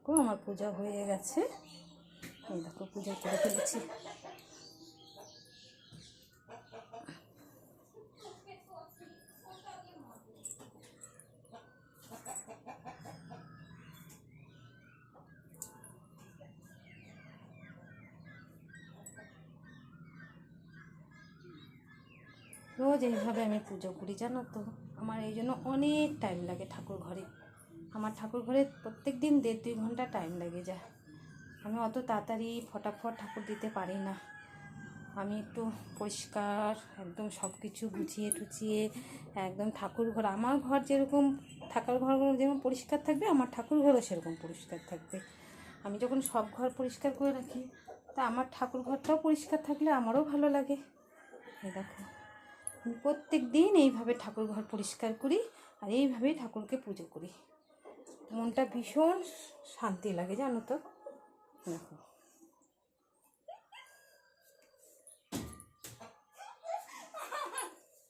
আমার পূজা হয়ে গেছে। এই দেখো পূজা করে ফেলেছি। রোজ এইভাবে আমি পুজো করি, জানো তো। আমার এই জন্য অনেক টাইম লাগে ঠাকুর ঘরে। আমার ঠাকুর ঘরে প্রত্যেক দিন 1.5-2 ঘন্টা টাইম লেগে যায়। আমি অত তাড়াতাড়ি ফটাফট ঠাকুর দিতে পারি না। আমি একটু পরিষ্কার একদম সব কিছু গুছিয়ে টুচিয়ে একদম ঠাকুর ঘর, আমার ঘর যেরকম থাকার ঘরগুলো যেরকম পরিষ্কার থাকবে, আমার ঠাকুর ঘরও সেরকম পরিষ্কার থাকবে। আমি যখন সব ঘর পরিষ্কার করে রাখি, তা আমার ঠাকুর ঘরটাও পরিষ্কার থাকলে আমারও ভালো লাগে। এই দেখো আমি প্রত্যেক দিন এইভাবে ঠাকুর ঘর পরিষ্কার করি আর এইভাবেই ঠাকুরকে পুজো করি। মনটা ভীষণ শান্তি লাগে, জানো তো। দেখো